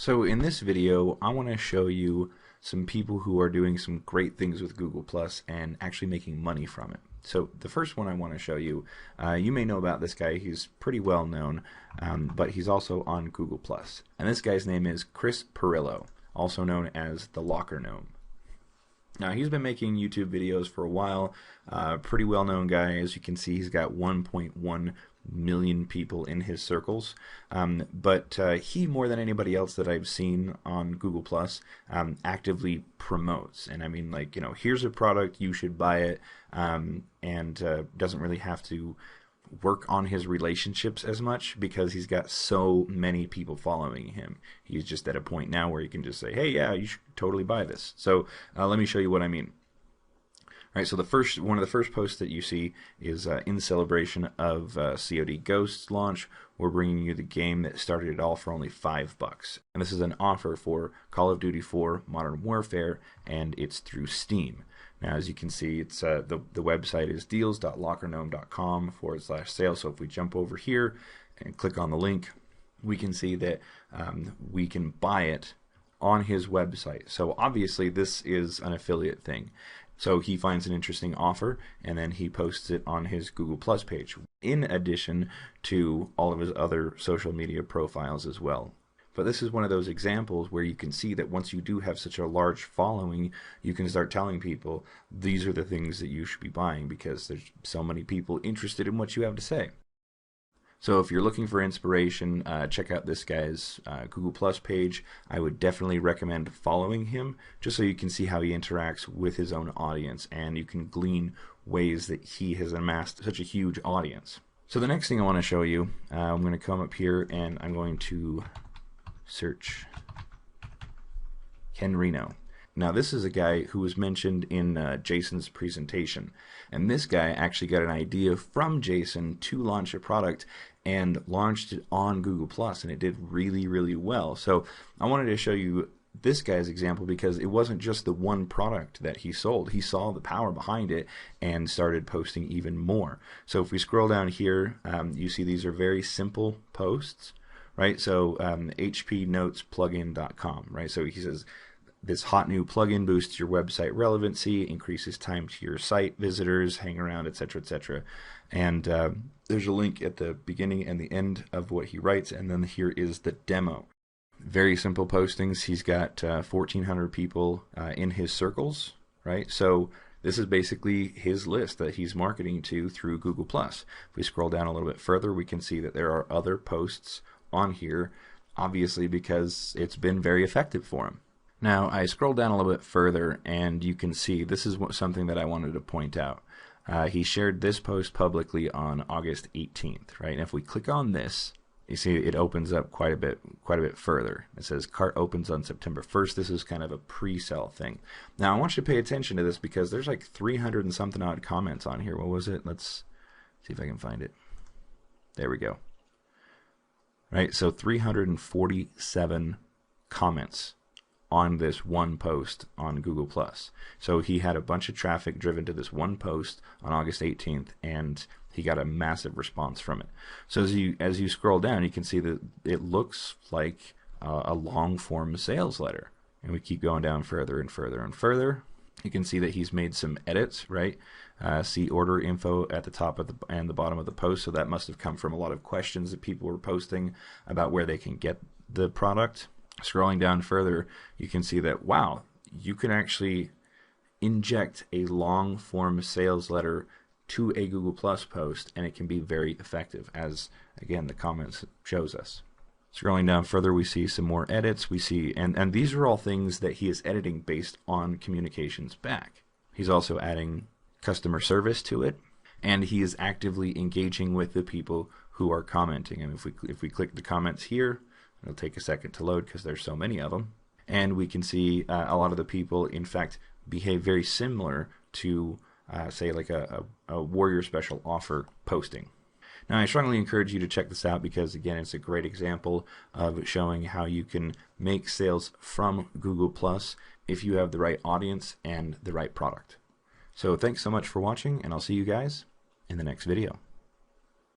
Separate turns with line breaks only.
So in this video, I want to show you some people who are doing some great things with Google Plus and actually making money from it. So the first one I want to show you, you may know about this guy. He's pretty well known, but he's also on Google Plus. And this guy's name is Chris Pirillo, also known as the Locker Gnome. Now he's been making YouTube videos for a while, pretty well known guy. As you can see, he's got 1.1 million people in his circles, but he, more than anybody else that I've seen on Google Plus, actively promotes. And I mean, like, you know, here's a product, you should buy it, and doesn't really have to work on his relationships as much because he's got so many people following him. He's just at a point now where he can just say, hey, yeah, you should totally buy this. So let me show you what I mean. All right, so one of the first posts that you see is in celebration of COD Ghost's launch. We're bringing you the game that started it all for only $5. And this is an offer for Call of Duty 4 Modern Warfare, and it's through Steam. Now, as you can see, it's the website is deals.lockergnome.com/sale. So if we jump over here and click on the link, we can see that we can buy it on his website. So obviously this is an affiliate thing. So he finds an interesting offer and then he posts it on his Google Plus page, in addition to all of his other social media profiles as well. But this is one of those examples where you can see that once you do have such a large following, you can start telling people these are the things that you should be buying because there's so many people interested in what you have to say. So if you're looking for inspiration, check out this guy's Google Plus page. I would definitely recommend following him just so you can see how he interacts with his own audience and you can glean ways that he has amassed such a huge audience. So the next thing I want to show you, I'm going to come up here and I'm going to search Ken Reno. Now this is a guy who was mentioned in Jason's presentation, and this guy actually got an idea from Jason to launch a product and launched it on Google Plus, and it did really, really well. So I wanted to show you this guy's example because it wasn't just the one product that he sold. He saw the power behind it and started posting even more. So if we scroll down here, you see these are very simple posts, right? So hpnotesplugin.com, right? So he says, this hot new plugin boosts your website relevancy, increases time to your site visitors, hang around, etc., etc. And there's a link at the beginning and the end of what he writes, and then here is the demo. Very simple postings. He's got 1,400 people in his circles, right? So this is basically his list that he's marketing to through Google+. If we scroll down a little bit further, we can see that there are other posts on here, obviously because it's been very effective for him. Now, I scroll down a little bit further, and you can see this is something that I wanted to point out. He shared this post publicly on August 18th, right? And if we click on this, you see it opens up quite a bit further. It says cart opens on September 1st. This is kind of a pre-sale thing. Now, I want you to pay attention to this because there's like 300 and something odd comments on here. What was it? Let's see if I can find it. There we go. Right, so 347 comments on this one post on Google+. So he had a bunch of traffic driven to this one post on August 18th, and he got a massive response from it. So as you scroll down, you can see that it looks like a long-form sales letter. And we keep going down further and further and further. You can see that he's made some edits, right? See order info at the top of and the bottom of the post. So that must have come from a lot of questions that people were posting about where they can get the product. Scrolling down further, you can see that, wow, you can actually inject a long form sales letter to a Google Plus post and it can be very effective, as again the comments shows us. Scrolling down further, we see some more edits. We see, and these are all things that he is editing based on communications back. He's also adding customer service to it, and he is actively engaging with the people who are commenting. And if we click the comments here, it'll take a second to load because there's so many of them. And we can see a lot of the people, in fact, behave very similar to, say, like a Warrior Special offer posting. Now, I strongly encourage you to check this out because, again, it's a great example of showing how you can make sales from Google Plus if you have the right audience and the right product. So thanks so much for watching, and I'll see you guys in the next video.